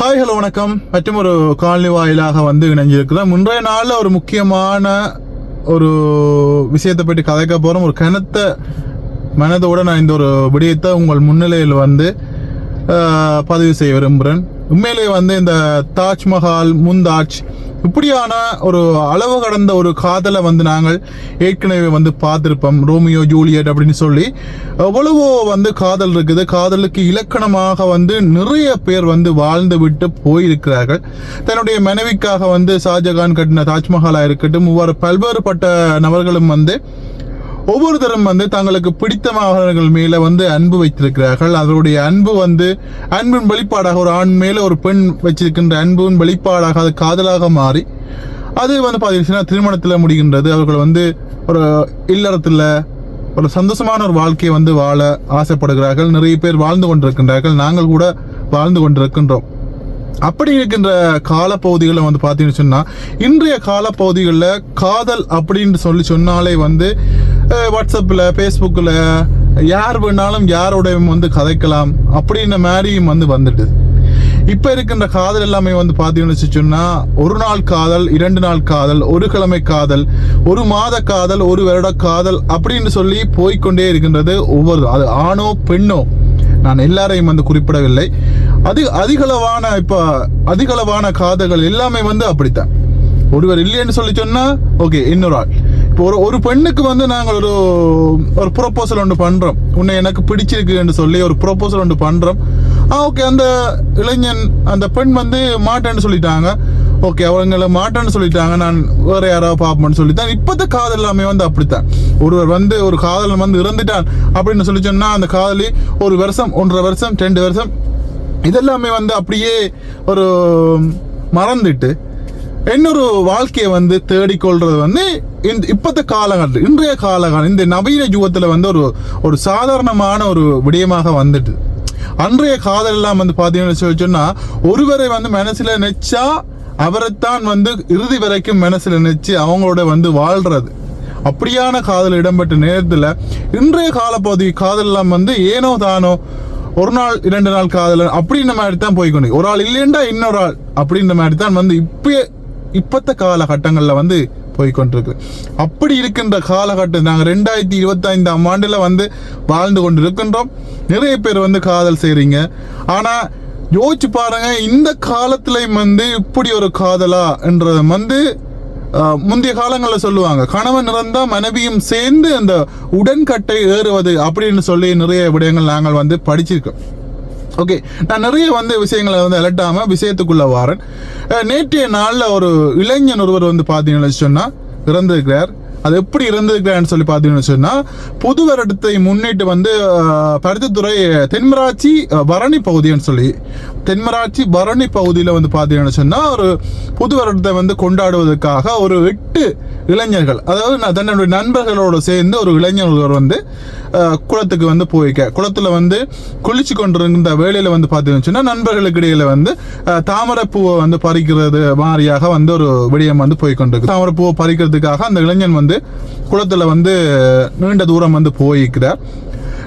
Hi hello வணக்கம். மற்றும் ஒரு காலனி வாயிலாக இணைஞ்சிருக்கிறோம். இன்றைய நாளில் ஒரு முக்கியமான ஒரு விஷயத்தை பற்றி கதைக்க போகிறோம். ஒரு கனத்த மனதோடு நான் இந்த ஒரு விடயத்தை உங்கள் முன்னிலையில் பதிவு செய்ய விரும்புகிறேன். உண்மையிலே இந்த தாஜ்மஹால், முந்தாஜ் இப்படியான ஒரு அளவு கடந்த ஒரு காதலை நாங்கள் ஏற்கனவே பார்த்துருப்போம். ரோமியோ ஜூலியட் அப்படின்னு சொல்லி எவ்வளவோ காதல் இருக்குது. காதலுக்கு இலக்கணமாக நிறைய பேர் வாழ்ந்து விட்டு போயிருக்கிறார்கள். தன்னுடைய மனைவிக்காக ஷாஜகான் கட்டின தாஜ்மஹாலாக இருக்கட்டும், இவ்வாறு பல்வேறுபட்ட நபர்களும் ஒவ்வொருத்தரும் தங்களுக்கு பிடித்தமானவர்கள் மேல அன்பு வைத்திருக்கிறார்கள். அவருடைய அன்பு அன்பின் வெளிப்பாடாக, ஒரு ஆண் மேல ஒரு பெண் வச்சிருக்கின்ற அன்பின் வெளிப்பாடாக அது காதலாக மாறி அது பார்த்தீங்கன்னா திருமணத்தில் முடிகின்றது. அவர்கள் ஒரு இல்லறத்தில் ஒரு சந்தோஷமான ஒரு வாழ்க்கையை வாழ ஆசைப்படுகிறார்கள். நிறைய பேர் வாழ்ந்து கொண்டிருக்கின்றார்கள். நாங்கள் கூட வாழ்ந்து கொண்டிருக்கின்றோம். அப்படி இருக்கின்ற காலப்பகுதிகளை பார்த்தீங்கன்னு சொன்னால், இன்றைய காலப்பகுதிகளில் காதல் அப்படின்னு சொன்னாலே வாட்ஸ்அப்பில், ஃபேஸ்புக்கில் யார் வேணாலும் யாரோடையும் கதைக்கலாம் அப்படின்ற மாதிரியும் வந்துட்டு இப்போ இருக்கின்ற காதல் எல்லாமே பார்த்தீங்கன்னு சொன்னால், ஒரு நாள் காதல், 2 நாள் காதல், ஒரு கிழமை காதல், ஒரு மாத காதல், ஒரு வருட காதல் அப்படின்னு சொல்லி போய்கொண்டே இருக்கின்றது. அது ஆணோ பெண்ணோ, நான் எல்லாரையும் குறிப்பிடவில்லை. அதிகளவான காதல்கள் எல்லாமே அப்படித்தான். ஒருவர் இல்லைன்னு சொல்லி சொன்னா ஓகே, இன்னொரு ஆள். இப்போ ஒரு பெண்ணுக்கு நாங்கள் ஒரு ப்ரொபோசல் ஒன்று பண்றோம். உன்னை எனக்கு பிடிச்சிருக்குன்னு சொல்லி ஒரு ப்ரொபோசல் ஒன்று பண்றோம். ஓகே, அந்த இளைஞன், அந்த பெண் மாட்டேன்னு சொல்லிட்டாங்க. ஓகே, அவங்களை மாட்டேன்னு சொல்லிட்டாங்க, நான் வேற யாராவது பார்ப்போம்னு சொல்லித்தான். இப்போத்த காதல் எல்லாமே அப்படித்தான். ஒருவர் ஒரு காதலன் இறந்துட்டான் அப்படின்னு சொல்லி சொன்னா, அந்த காதலி 1 வருஷம், 1.5 வருஷம், 2 வருஷம் இதெல்லாமே அப்படியே ஒரு மறந்துட்டு இன்னொரு வாழ்க்கையை தேடிக்கொள்றது இப்பத்த காலகட்டம், இன்றைய காலகட்டம், இந்த நவீன யுகத்துல ஒரு சாதாரணமான ஒரு விடயமாக வந்துட்டு. அன்றைய காதல் எல்லாம் பாத்தீங்கன்னு சொன்னா, ஒருவரை மனசுல நினைச்சா அவரைத்தான் இறுதி வரைக்கும் மனசுல நினைச்சு அவங்களோட வாழ்றது. அப்படியான காதல் இடம்பெற்ற நேரத்துல இன்றைய காலப்பகுதி காதல் எல்லாம் ஏனோ தானோ, ஒரு நாள் 2 நாள் காதல் அப்படின்ற மாதிரி தான் போய்கொண்டு, ஒரு ஆள் இல்லைண்டா இன்னொரு ஆள் அப்படின்ற மாதிரி தான் இப்பத்த காலகட்டங்கள்ல போய்கொண்டிருக்கு. அப்படி இருக்கின்ற காலகட்டம் நாங்கள் 2025ஆம் ஆண்டுல வாழ்ந்து கொண்டு இருக்கின்றோம். நிறைய பேர் காதல் செய்றீங்க. ஆனா யோசிச்சு பாருங்க, இந்த காலத்திலையும் இப்படி ஒரு காதலா என்றது முந்தைய காலங்களில் சொல்லுவாங்க, கணவன் இறந்தா மனைவியும் சேர்ந்து அந்த உடன்கட்டை ஏறுவது அப்படின்னு சொல்லி நிறைய விடயங்கள் நாங்கள் படிச்சிருக்கோம். ஓகே, நான் நிறைய விஷயங்களை அலட்டாம விஷயத்துக்குள்ள வாரேன். நேற்றைய நாள்ல ஒரு இளைஞன் ஒருவர் பார்த்தீங்கன்னு சொன்னா இறந்திருக்கிறார். அது எப்படி இருந்திருக்கிறான்னு சொல்லி பார்த்தீங்கன்னு சொன்னா, புது வருடத்தை முன்னிட்டு பருத்தித்துறை தென்மராட்சி பரணி பகுதின்னு சொல்லி, தென்மராட்சி பரணி பகுதியில் பார்த்தீங்கன்னு சொன்னா, ஒரு புது வருடத்தை கொண்டாடுவதற்காக ஒரு 8 இளைஞர்கள், அதாவது தன்னுடைய நண்பர்களோடு சேர்ந்து ஒரு இளைஞர் ஒருவர் குளத்துக்கு போயிருக்க, குளத்துல குளிச்சு கொண்டிருந்த வேளையில பார்த்தீங்கன்னு சொன்னா, நண்பர்களுக்கு இடையில தாமரைப்பூவை பறிக்கிறது மாதிரியாக ஒரு விடயம் போய்கொண்டிருக்கு. தாமரைப்பூவை பறிக்கிறதுக்காக அந்த இளைஞன் குளத்துல நீண்ட தூரம் போயிருக்கிறார்.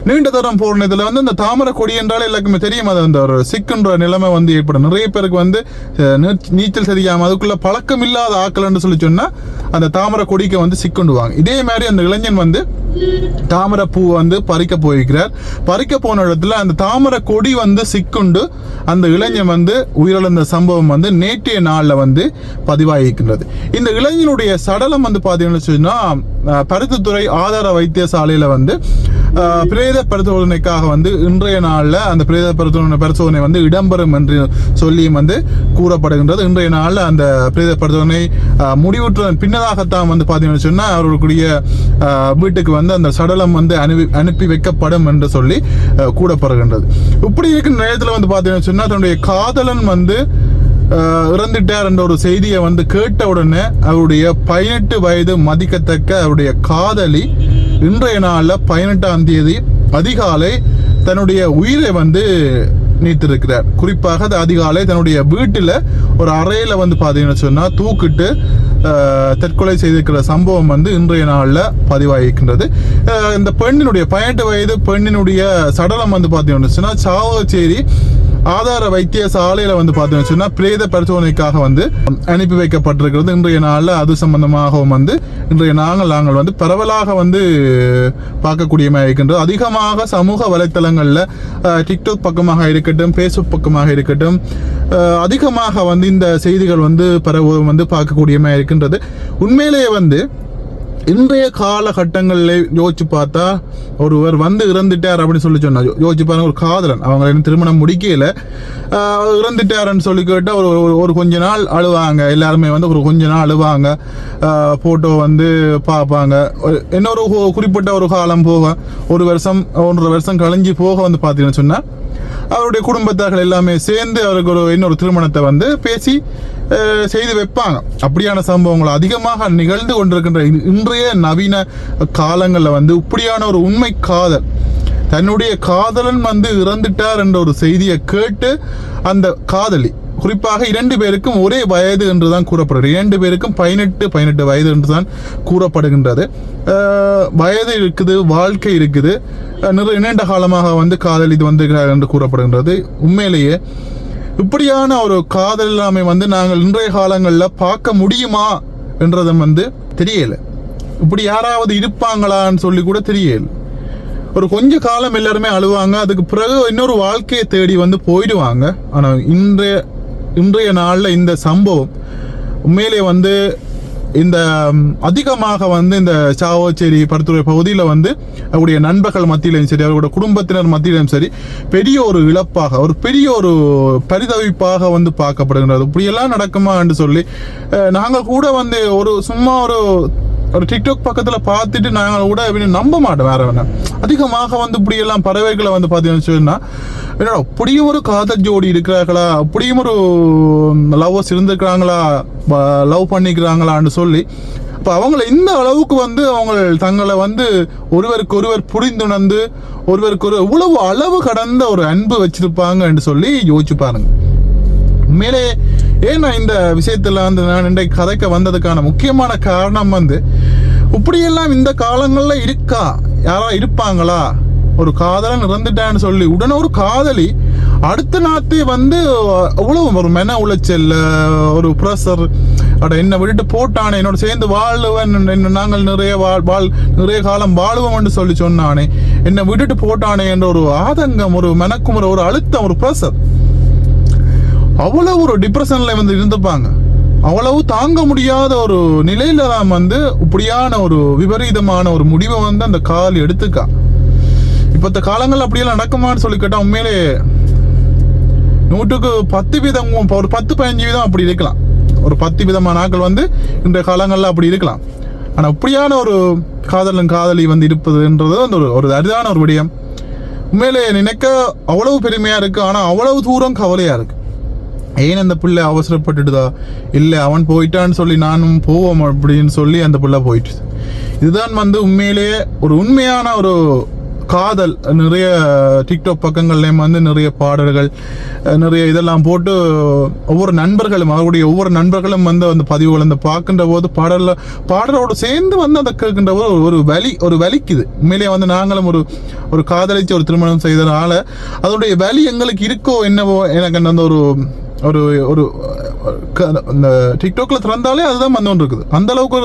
நீண்ட தூரம் போறதுல அந்த தாமரை கொடி என்றாலே எல்லாருக்குமே தெரியும், அது அந்த ஒரு சிக்குன்ற நிலைமை ஏற்படும். நிறைய பேருக்கு நீச்சல் தெரியாம அதுக்குள்ள பழக்கம் இல்லாத ஆக்கலன்னு சொல்லி சொன்னா அந்த தாமரை கொடிக்கு சிக்குண்டுவாங்க. இதே மாதிரி அந்த இளைஞன் தாமரை பூ பறிக்க போயிருக்கிறார். பறிக்க போன இடத்துல அந்த தாமரை கொடி சிக்குண்டு அந்த இளைஞன் உயிரிழந்த சம்பவம் நேற்றைய நாள்ல பதிவாகிருக்கின்றது. இந்த இளைஞனுடைய சடலம் பாத்தீங்கன்னு சொன்னா, பருத்தித்துறை ஆதார வைத்தியசாலையில பிரேத பரிசோதனைக்காக இன்றைய நாள்ல அந்த பிரேத பரிசோதனை இடம்பெறும் என்று சொல்லியும் கூறப்படுகின்றது. இன்றைய நாள்ல அந்த பிரேத பரிசோதனை முடிவுற்ற பின்னதாகத்தான் பாத்தீங்கன்னு சொன்னா அவர்களுடைய வீட்டுக்கு அந்த சடலம் அனுப்பி வைக்கப்படும் என்று சொல்லி கூறப்படுகின்றது. இப்படி இருக்கிற நேரத்தில் பாத்தீங்கன்னு சொன்னா, தன்னுடைய காதலன் இறந்துட்டார் என்ற ஒரு செய்தியை கேட்ட உடனே அவருடைய 18 வயது மதிக்கத்தக்க அவருடைய காதலி இன்றைய நாள்ல 18ஆம் தேதி அதிகாலை தன்னுடைய உயிரை நீத்திருக்கிறார். குறிப்பாக அதிகாலை தன்னுடைய வீட்டில் ஒரு அறையில பாத்தீங்கன்னு சொன்னா தூக்கிட்டு தற்கொலை செய்திருக்கிற சம்பவம் இன்றைய நாள்ல பதிவாகிருக்கின்றது. இந்த பெண்ணினுடைய 18 வயது பெண்ணினுடைய சடலம் பாத்தீங்கன்னு சொன்னா சாவகச்சேரி ஆதார வைத்தியசாலையில் வந்து பார்த்தீங்கன்னு சொன்னால் பிரேத பரிசோதனைக்காக வந்து அனுப்பி வைக்கப்பட்டிருக்கிறது. இன்றைய நாளில் அது சம்பந்தமாகவும் வந்து இன்றைய நாங்கள் வந்து பரவலாக வந்து பார்க்கக்கூடியமாக இருக்கின்றது. அதிகமாக சமூக வலைத்தளங்களில் டிக்டாக் பக்கமாக இருக்கட்டும், ஃபேஸ்புக் பக்கமாக இருக்கட்டும், அதிகமாக வந்து இந்த செய்திகள் வந்து பரவ வந்து பார்க்கக்கூடியமாக இருக்கின்றது. உண்மையிலேயே வந்து இன்றைய காலகட்டங்களில் யோசிச்சு பார்த்தா ஒருவர் வந்து இறந்துட்டார் அப்படின்னு சொல்லி சொன்னா, யோசிச்சு பாருங்க, ஒரு காதலன் அவங்க திருமணம் முடிக்கல இறந்துட்டாருன்னு சொல்லி கேட்டால் ஒரு கொஞ்ச நாள் அழுவாங்க. எல்லாருமே வந்து ஒரு கொஞ்ச நாள் அழுவாங்க, ஃபோட்டோ வந்து பார்ப்பாங்க. இன்னொரு குறிப்பிட்ட ஒரு காலம் போக, 1 வருஷம் 1.5 வருஷம் கழிஞ்சு போக வந்து பார்த்தீங்கன்னு சொன்னால் அவருடைய குடும்பத்தார்கள் எல்லாமே சேர்ந்து அவருக்கு இன்னொரு திருமணத்தை வந்து பேசி செய்து வைப்பாங்க. அப்படியான சம்பவங்கள் அதிகமாக நிகழ்ந்து கொண்டிருக்கின்ற இன்றைய நவீன காலங்களில் வந்து இப்படியான ஒரு உண்மை காதல், தன்னுடைய காதலன் வந்து இறந்துட்டார் என்ற ஒரு செய்தியை கேட்டு அந்த காதலி, குறிப்பாக 2 பேருக்கும் ஒரே வயது என்றுதான் கூறப்படுகிறது. 2 பேருக்கும் 18 வயது என்றுதான் கூறப்படுகின்றது. வயது இருக்குது, வாழ்க்கை இருக்குது, நீண்ட காலமாக வந்து காதல் இது வந்து என்று கூறப்படுகின்றது. உண்மையிலேயே இப்படியான ஒரு காதல் எல்லாமே வந்து நாங்கள் இன்றைய காலங்களில் பார்க்க முடியுமா என்றதும் வந்து தெரியல. இப்படி யாராவது இருப்பாங்களான்னு சொல்லி கூட தெரியல. ஒரு கொஞ்ச காலம் எல்லாருமே அழுவாங்க, அதுக்கு பிறகு இன்னொரு வாழ்க்கையை தேடி வந்து போயிடுவாங்க. ஆனால் இன்றைய நாளில் இந்த சம்பவம் உண்மையிலே வந்து இந்த அதிகமாக வந்து இந்த சாவச்சேரி பருத்துறை பகுதியில் வந்து அவருடைய நண்பர்கள் மத்தியிலும் சரி, அவருடைய குடும்பத்தினர் மத்தியிலும் சரி, பெரிய ஒரு இழப்பாக, ஒரு பெரிய ஒரு பரிதவிப்பாக வந்து பார்க்கப்படுகின்றது. இப்படியெல்லாம் நடக்குமா என்று சொல்லி நாங்கள் கூட வந்து சும்மா ஒரு டிக்டாக் பக்கத்தில் பார்த்துட்டு நாங்கள் கூட நம்ப மாட்டோம். வேற வேணா அதிகமாக வந்து இப்படியெல்லாம் பறவைகளை வந்து பார்த்தீங்கன்னு சொன்னா, என்னடா அப்படியும் ஒரு காதல் ஜோடி இருக்கிறார்களா, அப்படியும் ஒரு லவ்வர்ஸ் இருந்திருக்கிறாங்களா, லவ் பண்ணிக்கிறாங்களான்னு சொல்லி, இப்போ அவங்கள இந்த அளவுக்கு வந்து அவங்க தங்களை வந்து ஒருவருக்கொருவர் புரிந்துணர்ந்து ஒருவருக்கு இவ்வளவு அளவு கடந்த ஒரு அன்பு வச்சிருப்பாங்கன்னு சொல்லி யோசிச்சு பாருங்க. உண்மையிலே ஏன்னா இந்த விஷயத்துல வந்து நான் இன்றைக்கு கதைக்க வந்ததுக்கான முக்கியமான காரணம் வந்து இப்படியெல்லாம் இந்த காலங்களில் இருக்கா, யாரா இருப்பாங்களா, ஒரு காதலன் இறந்துட்டான்னு சொல்லி உடனே ஒரு காதலி அடுத்த நாத்தே வந்து அவ்வளவு ஒரு மென உளைச்சல், ஒரு ப்ரெஷர், என்னை விட்டுட்டு போட்டானே, என்னோட சேர்ந்து வாழுவன், நாங்கள் நிறைய காலம் வாழுவோம்னு சொல்லி சொன்னானே, என்னை விட்டுட்டு போட்டானே என்ற ஒரு ஆதங்கம், ஒரு மெனக்குமுறை, ஒரு அழுத்தம், ஒரு ப்ரெஷர், அவ்வளவு ஒரு டிப்ரெஷன்ல வந்து இருந்துப்பாங்க. அவ்வளவு தாங்க முடியாத ஒரு நிலையில தான் வந்து இப்படியான ஒரு விபரீதமான ஒரு முடிவை வந்து அந்த கால் எடுத்துக்கா. இப்பத்த காலங்கள் அப்படியெல்லாம் நடக்குமான்னு சொல்லி கேட்டா உண்மையிலே 100க்கு 10 வீதம், ஒரு 10-15 வீதம் அப்படி இருக்கலாம். ஒரு 10 விதமான ஆட்கள் வந்து இந்த காலங்கள்ல அப்படி இருக்கலாம். ஆனா இப்படியான ஒரு காதலி வந்து இருப்பதுன்றது வந்து ஒரு அரிதான ஒரு விடயம். உண்மையிலே நினைக்க அவ்வளவு பெருமையா இருக்கு, ஆனா அவ்வளவு தூரம் கவலையா இருக்கு. ஏன் அந்த பிள்ளை அவசரப்பட்டுடுதா, இல்லை அவன் போயிட்டான்னு சொல்லி நானும் போவோம் அப்படின்னு சொல்லி அந்த பிள்ளை போயிட்டு. இதுதான் வந்து உண்மையிலேயே ஒரு உண்மையான ஒரு காதல். நிறைய டிக்டாக் பக்கங்கள்லேயும் வந்து நிறைய பாடல்கள், நிறைய இதெல்லாம் போட்டு ஒவ்வொரு நண்பர்களும் அவருடைய ஒவ்வொரு நண்பர்களும் வந்து அந்த பதிவுகள் அந்த பார்க்கின்ற போது பாடலோடு சேர்ந்து வந்து அதை கேட்கின்ற போது ஒரு வலிக்குது. உண்மையிலேயே வந்து நாங்களும் ஒரு காதலிச்சு ஒரு திருமணம் செய்தனால அதோடைய வலி எங்களுக்கு இருக்கோ என்னவோ, எனக்கு அந்த ஒரு இந்த டிக்டாக்ல திறந்தாலே அதுதான் வந்து ஒன்று இருக்குது. அந்த அளவுக்கு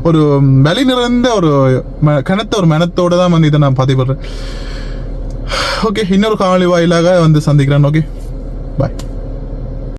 ஒரு வலி நிறைந்த ஒரு மெனத்தோட தான் வந்து இதை நான் பதிவிடுறேன். ஓகே, இன்னொரு காணொளி வாயிலாக வந்து சந்திக்கிறேன். ஓகே, பாய்.